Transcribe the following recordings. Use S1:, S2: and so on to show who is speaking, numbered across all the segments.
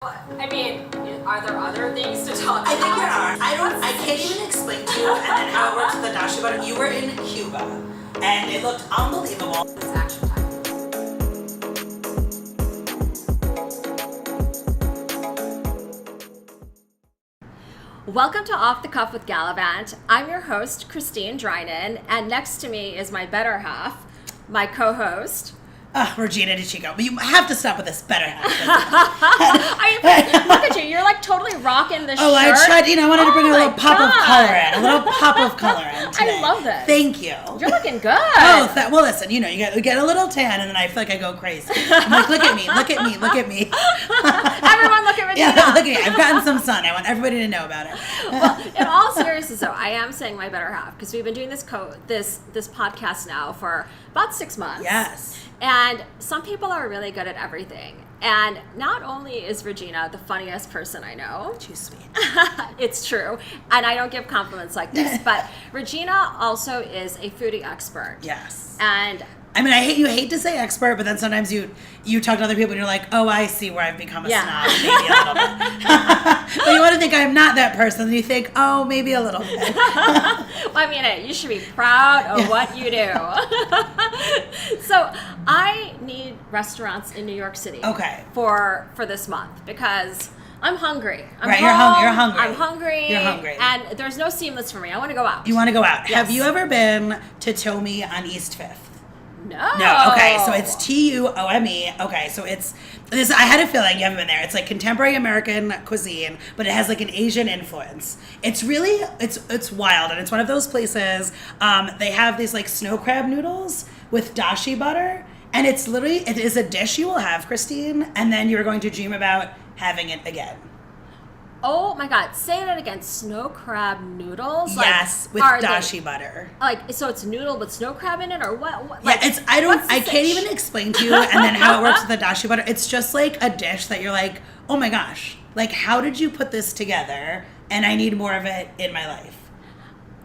S1: I mean, are there other things to talk about?
S2: I think there are. I can't even explain to you and then how it works with the dashi butter. You were in Cuba and it looked unbelievable.
S1: It's action time. Welcome to Off the Cuff with Galavante. I'm your host, Christine Drinan, and next to me is my better half, my co-host,
S2: Regina and DeCicco. But you have to stop with this better half.
S1: Look at you. You're like totally rocking this shirt.
S2: Oh, I tried. I wanted to bring a little pop of color in. A little pop of color in today.
S1: I love this.
S2: Thank you.
S1: You're looking good.
S2: Oh, well, listen. You get a little tan, and then I feel like I go crazy. I'm like, look at me, look at me, look at me.
S1: Everyone, look at Regina.
S2: Yeah, look at me. I've gotten some sun. I want everybody to know about it.
S1: Well, in all seriousness, though, I am saying my better half because we've been doing this podcast now for about 6 months.
S2: Yes.
S1: And some people are really good at everything. And not only is Regina the funniest person I know.
S2: Too sweet.
S1: It's true. And I don't give compliments like this. But Regina also is a foodie expert.
S2: Yes.
S1: And
S2: I mean, you hate to say expert, but then sometimes you talk to other people and you're like, oh, I see where I've become a snob, maybe a little bit. But you want to think I'm not that person, and you think, oh, maybe a little bit.
S1: Well, I mean, you should be proud of what you do. So I need restaurants in New York City for this month because I'm hungry.
S2: You're hungry.
S1: I'm hungry.
S2: You're hungry.
S1: And there's no seamless for me. I want to go out.
S2: You want to go out.
S1: Yes.
S2: Have you ever been to Tomi on East 5th?
S1: No.
S2: Okay, so it's Tuome. Okay, so it's this. I had a feeling you haven't been there. It's like contemporary American cuisine, but it has like an Asian influence. It's really it's wild, and it's one of those places. They have these like snow crab noodles with dashi butter, and it is a dish you will have, Christine, and then you're going to dream about having it again.
S1: Oh my God! Say that again. Snow crab noodles.
S2: Yes, with dashi butter.
S1: Like, so it's noodle with snow crab in it, or what?
S2: Like, yeah, I can't even explain to you, and then how it works with the dashi butter. It's just like a dish that you're like, oh my gosh, like how did you put this together? And I need more of it in my life.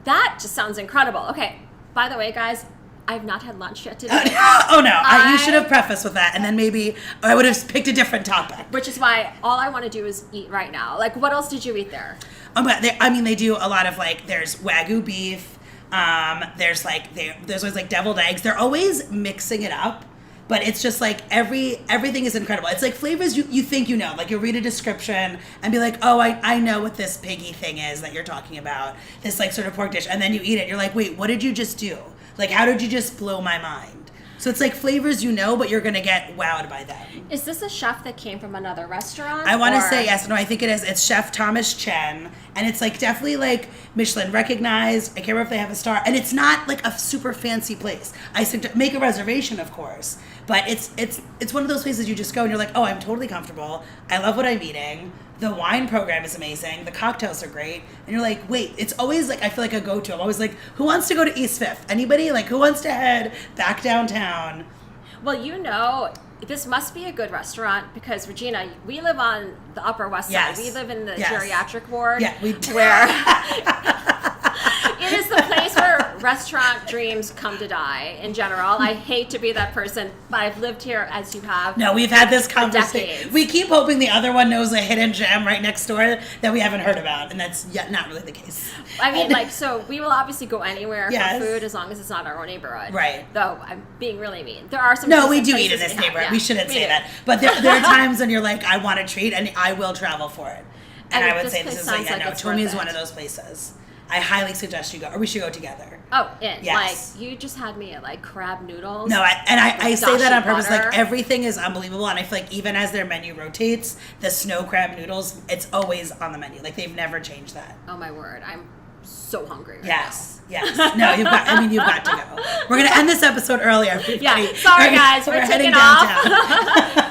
S1: That just sounds incredible. Okay, by the way, guys, I've not had lunch yet today.
S2: Oh no, you should have prefaced with that, and then maybe I would have picked a different topic.
S1: Which is why all I want to do is eat right now. Like, what else did you eat there?
S2: They do a lot of like, there's Wagyu beef, there's always like deviled eggs. They're always mixing it up, but it's just like everything is incredible. It's like flavors you think you know. Like you'll read a description and be like, oh, I know what this piggy thing is that you're talking about, this like sort of pork dish, and then you eat it. You're like, wait, what did you just do? Like, how did you just blow my mind? So it's like flavors you know, but you're going to get wowed by them.
S1: Is this a chef that came from another restaurant?
S2: I want to say yes. No, I think it is. It's Chef Thomas Chen. And it's like definitely like Michelin recognized. I can't remember if they have a star. And it's not like a super fancy place. I said to make a reservation, of course. But it's one of those places you just go and you're like, oh, I'm totally comfortable. I love what I'm eating. The wine program is amazing. The cocktails are great. And you're like, wait, it's always like, I feel like a go-to. I'm always like, who wants to go to East 5th? Anybody? Like, who wants to head back downtown?
S1: Well, this must be a good restaurant because, Regina, we live on the Upper West Side. We live in the geriatric ward.
S2: Yeah, we do.
S1: Where it is the place where restaurant dreams come to die in general. I hate to be that person, but I've lived here as you have.
S2: No, we've had this conversation.
S1: Decades.
S2: We keep hoping the other one knows a hidden gem right next door that we haven't heard about, and that's not really the case.
S1: I mean, so we will obviously go anywhere for food as long as it's not our own neighborhood.
S2: Right.
S1: Though I'm being really mean. There are some.
S2: No, we do eat in this neighborhood. We shouldn't say that. But there are times when you're like, I want a treat, and I will travel for it. And I would say this is like, Tomi is one of those places. I highly suggest you go, or we should go together.
S1: Oh, yes. Like, you just had me at, like, crab noodles. No,
S2: I say that on purpose. Butter. Like, everything is unbelievable, and I feel like even as their menu rotates, the snow crab noodles, it's always on the menu. Like, they've never changed that.
S1: Oh, my word. I'm so hungry right
S2: Yes. No, you've got to go. We're going to end this episode earlier.
S1: Yeah, sorry, guys. We're taking off.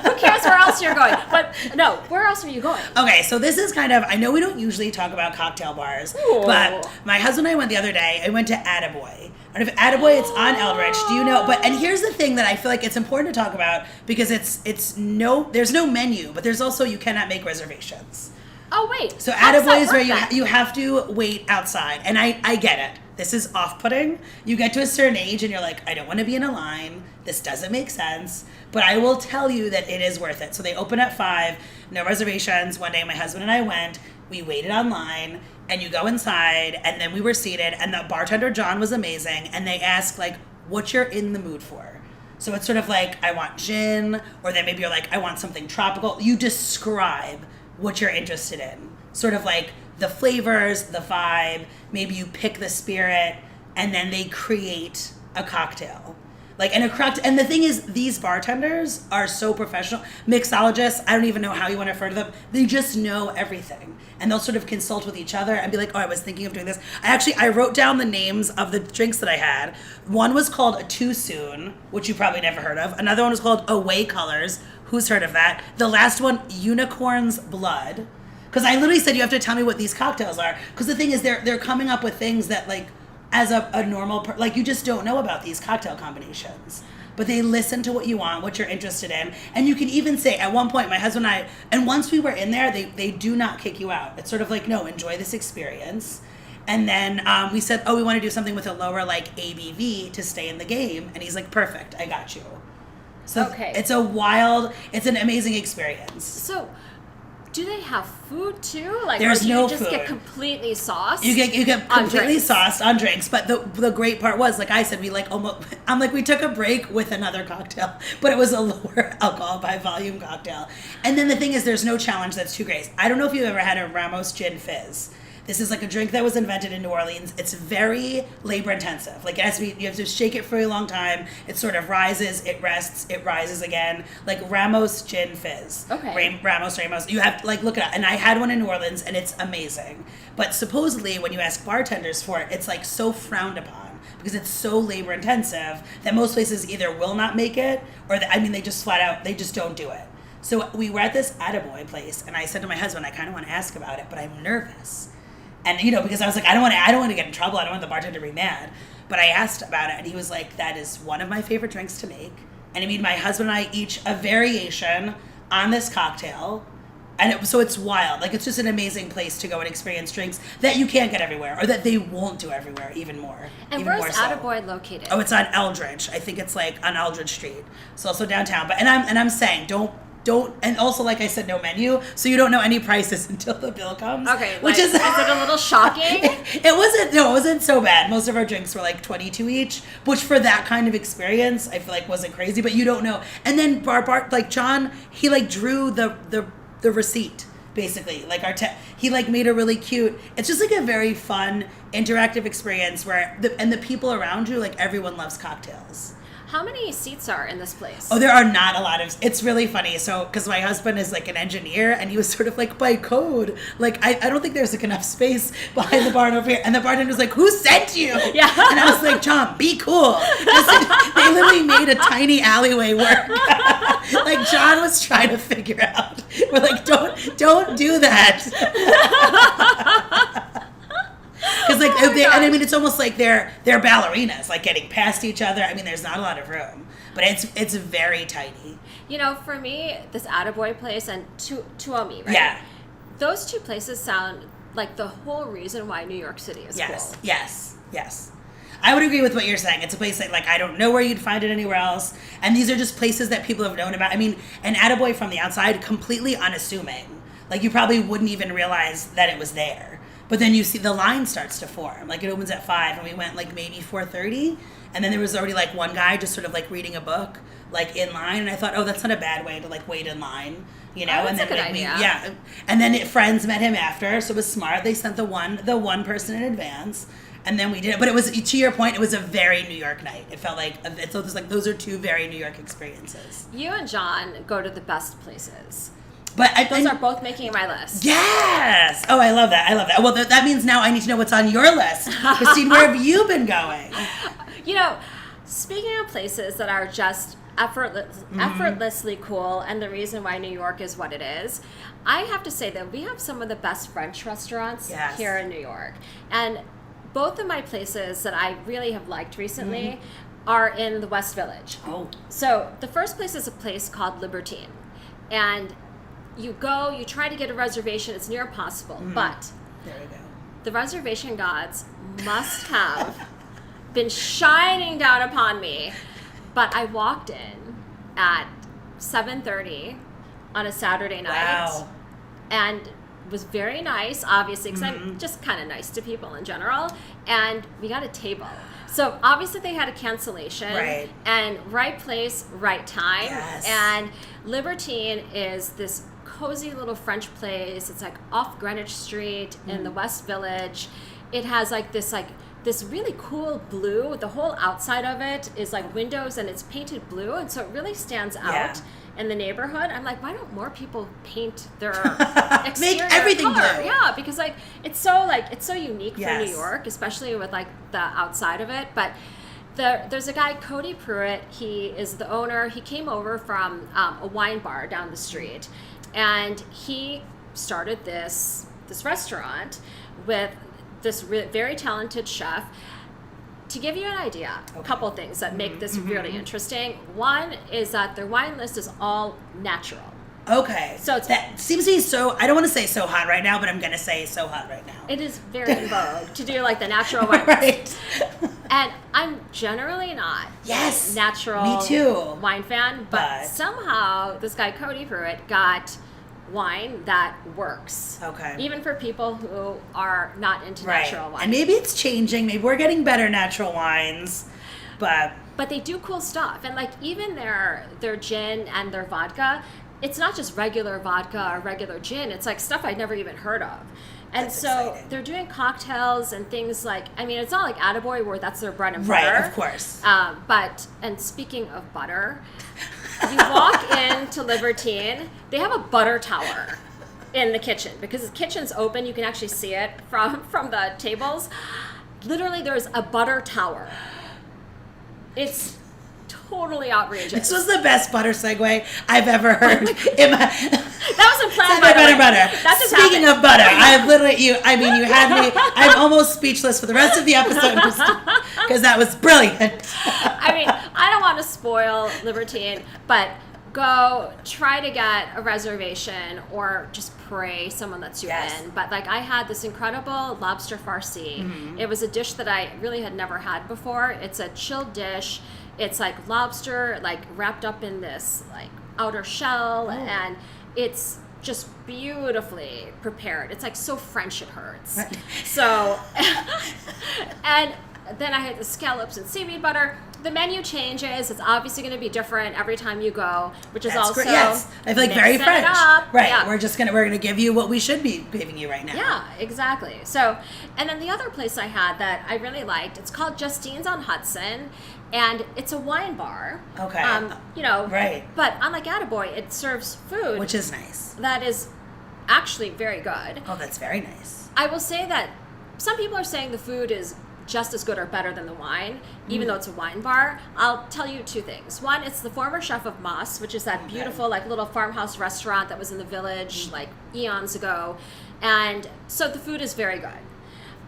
S1: Who cares where else you're going? But, no, where else are you going?
S2: Okay, so this is kind of, I know we don't usually talk about cocktail bars, but my husband and I went the other day. I went to Attaboy. And if Attaboy, it's on Eldridge. Do you know? And here's the thing that I feel like it's important to talk about because there's no menu, but there's also, you cannot make reservations.
S1: Oh, wait.
S2: So Attaboy is where you have to wait outside. And I get it. this is off-putting. You get to a certain age and you're like, I don't want to be in a line. This doesn't make sense. But I will tell you that it is worth it. So they open at 5, no reservations. One day my husband and I went. We waited online, and you go inside, and then we were seated, and the bartender, John, was amazing. And they ask, like, what you're in the mood for. So it's sort of like, I want gin, or then maybe you're like, I want something tropical. You describe what you're interested in. Sort of like the flavors, the vibe, maybe you pick the spirit, and then they create a cocktail. And the thing is, these bartenders are so professional. Mixologists, I don't even know how you want to refer to them. They just know everything. And they'll sort of consult with each other and be like, oh, I was thinking of doing this. I wrote down the names of the drinks that I had. One was called a Too Soon, which you probably never heard of. Another one was called Away Colors. Who's heard of that? The last one, Unicorn's Blood. Because I literally said, you have to tell me what these cocktails are. Because the thing is, they're coming up with things that, like, as a normal, you just don't know about these cocktail combinations. But they listen to what you want, what you're interested in. And you can even say, at one point, my husband and I, and once we were in there, they do not kick you out. It's sort of like, no, enjoy this experience. And then we said, oh, we want to do something with a lower, like, ABV to stay in the game. And he's like, perfect, I got you. So
S1: okay.
S2: It's an amazing experience.
S1: So, do they have food too? Like,
S2: there's no food.
S1: You just get completely sauced.
S2: You get completely sauced on drinks. But the great part was, like I said, we took a break with another cocktail, but it was a lower alcohol by volume cocktail. And then the thing is, there's no challenge that's too great. I don't know if you've ever had a Ramos Gin Fizz. This is like a drink that was invented in New Orleans. It's very labor intensive. Like, you have to shake it for a long time. It sort of rises, it rests, it rises again. Like Ramos Gin Fizz.
S1: Okay.
S2: Ramos. You have to, like, look it up. And I had one in New Orleans, and it's amazing. But supposedly, when you ask bartenders for it, it's like so frowned upon because it's so labor intensive that most places either will not make it or they just flat out, they just don't do it. So we were at this Attaboy place, and I said to my husband, I kind of want to ask about it, but I'm nervous. And, because I was like, I don't want to get in trouble. I don't want the bartender to be mad. But I asked about it, and he was like, that is one of my favorite drinks to make. And he made my husband and I each a variation on this cocktail. And so it's wild. Like, it's just an amazing place to go and experience drinks that you can't get everywhere, or that they won't do everywhere even more.
S1: And where's Attaboy located?
S2: Oh, it's on Eldridge. I think it's like on Eldridge Street. So also downtown. But I'm saying, don't, and also, like I said, no menu, so you don't know any prices until the bill comes.
S1: Okay, is it a little shocking?
S2: It wasn't so bad. Most of our drinks were like $22 each, which for that kind of experience, I feel like wasn't crazy, but you don't know. And then like John, he like drew the receipt, basically. Like he like made a really cute, it's just like a very fun, interactive experience where, the people around you, like everyone loves cocktails.
S1: How many seats are in this place?
S2: Oh, there are not a lot of... It's really funny. So, because my husband is like an engineer, and he was sort of like, by code, like, I don't think there's like enough space behind the bar and over here. And the bartender was like, who sent you?
S1: Yeah.
S2: And I was like, John, be cool. They literally made a tiny alleyway work. Like, John was trying to figure out. We're like, don't do that. Because it's almost like they're ballerinas, like getting past each other. I mean, there's not a lot of room, but it's very tiny.
S1: For me, this Attaboy place and Tuomi, right?
S2: Yeah.
S1: Those two places sound like the whole reason why New York City is cool.
S2: Yes. I would agree with what you're saying. It's a place that, like, I don't know where you'd find it anywhere else. And these are just places that people have known about. I mean, an Attaboy from the outside, completely unassuming. Like, you probably wouldn't even realize that it was there. But then you see the line starts to form. Like, it opens at 5, and we went, like, maybe 4:30. And then there was already, like, one guy just sort of, like, reading a book, like, in line. And I thought, oh, that's not a bad way to, like, wait in line,
S1: Oh, that's
S2: and then
S1: a good idea.
S2: Yeah. And then friends met him after, so it was smart. They sent the one person in advance. And then we did it. But it was, to your point, it was a very New York night. It felt like, those are two very New York experiences.
S1: You and John go to the best places.
S2: But
S1: those are both making my list.
S2: Yes. Oh, I love that. Well, that means now I need to know what's on your list. Christine, where have you been going?
S1: Speaking of places that are just effortlessly cool, and the reason why New York is what it is, I have to say that we have some of the best French restaurants here in New York. And both of my places that I really have liked recently are in the West Village.
S2: Oh.
S1: So the first place is a place called Libertine. And you try to get a reservation, it's near impossible, but
S2: there you go.
S1: the reservation gods must have been shining down upon me. But I walked in at 7:30 on a Saturday night.
S2: Wow.
S1: And was very nice, obviously, because I'm just kind of nice to people in general. And we got a table. So obviously they had a cancellation.
S2: Right.
S1: And right place, right time.
S2: Yes.
S1: And Libertine is this cozy little French place. It's like off Greenwich Street in the West Village. It has this really cool blue. The whole outside of it is like windows and it's painted blue. And so it really stands out in the neighborhood. I'm like, why don't more people paint their exterior
S2: Make everything
S1: color?
S2: blue.
S1: Yeah, because it's so unique for
S2: Yes.
S1: New York, especially with like the outside of it. But there's a guy, Cody Pruitt. He is the owner. He came over from a wine bar down the street, and he started this restaurant with this very talented chef. To give you an idea, a couple things that make this really interesting. One is that their wine list is all natural.
S2: Okay.
S1: So
S2: that seems to be so, I don't want to say so hot right now, but I'm going to say so hot right now.
S1: It is very in vogue to do like the natural wine
S2: Right.
S1: list. And I'm generally not
S2: Yes.
S1: a natural
S2: Me too.
S1: wine fan, but somehow this guy Cody Pruitt got wine that works.
S2: Okay.
S1: Even for people who are not into natural wine.
S2: And maybe it's changing. Maybe we're getting better natural wines, but
S1: they do cool stuff. And like even their gin and their vodka, it's not just regular vodka or regular gin. It's like stuff I'd never even heard of. And
S2: That's
S1: so
S2: exciting.
S1: they're doing cocktails and things like, I mean, it's not like Attaboy where that's their bread and butter.
S2: right, of course.
S1: And speaking of butter, you walk into Libertine, they have a butter tower in the kitchen because the kitchen's open. You can actually see it from the tables. Literally, there's a butter tower. It's totally outrageous.
S2: This was the best butter segue I've ever heard.
S1: That wasn't planned, by the way.
S2: Butter.
S1: That just
S2: Speaking
S1: happened.
S2: of butter, I've literally, you had me, I'm almost speechless for the rest of the episode because that was brilliant.
S1: I mean, I don't want to spoil Libertine, but go try to get a reservation or just pray someone lets you in. But like I had this incredible lobster farci. It was a dish that I really had never had before. It's a chilled dish. It's like lobster like wrapped up in this like outer shell and it's just beautifully prepared. It's like so French it hurts. So and then I had the scallops and seaweed butter. The menu changes. It's obviously going to be different every time you go, which is also
S2: great. Yes, I feel like very French. Right. Yeah. We're going to give you what we should be giving you right now.
S1: Yeah, exactly. So, and then the other place I had that I really liked, it's called Justine's on Hudson, and it's a wine bar.
S2: Okay.
S1: Right. But unlike Attaboy, it serves food,
S2: which is nice.
S1: That is actually very good.
S2: Oh, that's very nice.
S1: I will say that some people are saying the food is just as good or better than the wine, even though it's a wine bar. I'll tell you two things. One, it's the former chef of Moss, which is that beautiful like little farmhouse restaurant that was in the village like eons ago. And so the food is very good.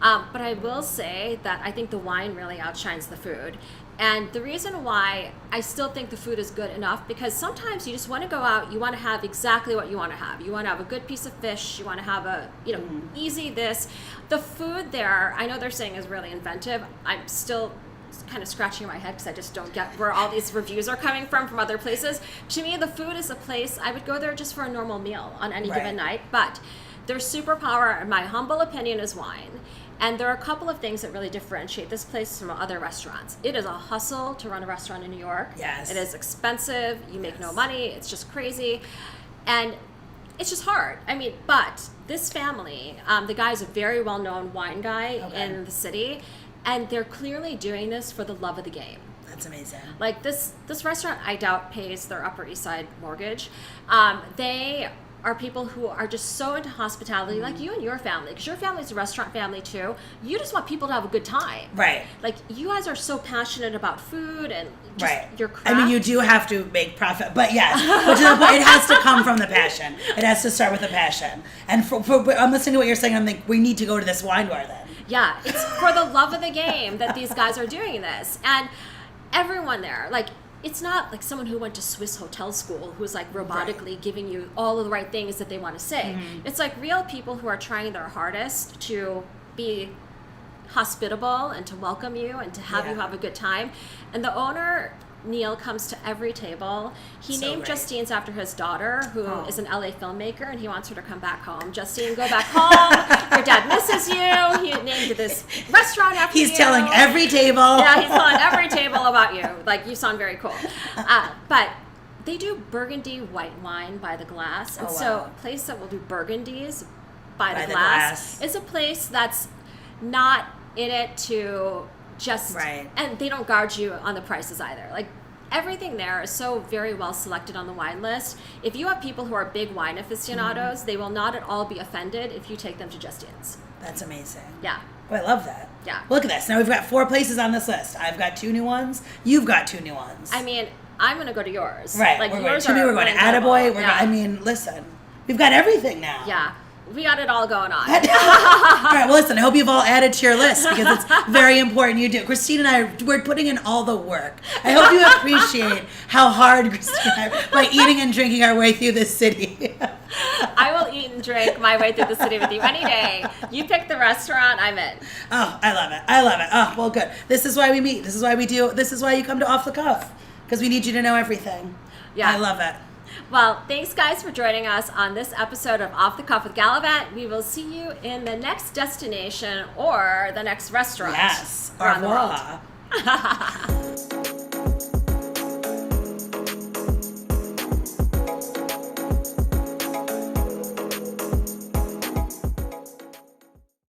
S1: But I will say that I think the wine really outshines the food. And the reason why I still think the food is good enough, because sometimes you just want to go out, you want to have exactly what you want to have. You want to have a good piece of fish, you want to have a, easy this. The food there, I know they're saying is really inventive. I'm still kind of scratching my head because I just don't get where all these reviews are coming from other places. To me, the food is a place, I would go there just for a normal meal on any given night, but their superpower, in my humble opinion, is wine. And there are a couple of things that really differentiate this place from other restaurants. It is a hustle to run a restaurant in New York.
S2: Yes.
S1: It is expensive. You make no money. It's just crazy. And it's just hard. I mean, but this family, the guy's a very well-known wine guy in the city, and they're clearly doing this for the love of the game.
S2: That's amazing.
S1: Like this restaurant, I doubt pays their Upper East Side mortgage. They are people who are just so into hospitality, like you and your family, because your family's a restaurant family too. You just want people to have a good time.
S2: Right.
S1: Like you guys are so passionate about food and just your craft.
S2: I mean, you do have to make profit, but yes, it has to come from the passion. It has to start with the passion. And I'm listening to what you're saying. I'm like, we need to go to this wine bar then.
S1: Yeah, it's for the love of the game that these guys are doing this. And everyone there, like, it's not like someone who went to Swiss hotel school who's like robotically giving you all of the right things that they want to say. It's like real people who are trying their hardest to be hospitable and to welcome you and to have you have a good time. And the owner, Neil, comes to every table. He named Justine's after his daughter, who is an LA filmmaker, and he wants her to come back home. Justine, go back home. Your dad misses you. He named this restaurant after you.
S2: He's telling every table.
S1: Yeah, he's telling every table about you. Like, you sound very cool. But they do Burgundy white wine by the glass. And so a place that will do Burgundies by the glass is a place that's not in it to just and they don't guard you on the prices either. Like, everything there is so very well selected on the wine list. If you have people who are big wine aficionados, they will not at all be offended if you take them to Justine's.
S2: That's amazing.
S1: Yeah.
S2: Oh, I love that.
S1: Yeah.
S2: Look at this. Now we've got 4 places on this list. I've got 2 new ones. You've got 2 new ones.
S1: I mean, I'm going to go to yours.
S2: Right.
S1: Like,
S2: we're
S1: yours
S2: going to Attaboy.
S1: I
S2: mean, listen. We've got everything now.
S1: Yeah. We got it all going on.
S2: All right, well, listen, I hope you've all added to your list because it's very important you do. Christine and I, we're putting in all the work. I hope you appreciate how hard Christine and I, by eating and drinking our way through this city.
S1: I will eat and drink my way through the city with you any day. You pick the restaurant, I'm in.
S2: Oh, I love it. I love it. Oh, well, good. This is why we meet. This is why we do. This is why you come to Off the Cuff, because we need you to know everything. Yeah. I love it.
S1: Well, thanks, guys, for joining us on this episode of Off the Cuff with Galavante. We will see you in the next destination or the next restaurant.
S2: Yes.
S1: Around the world.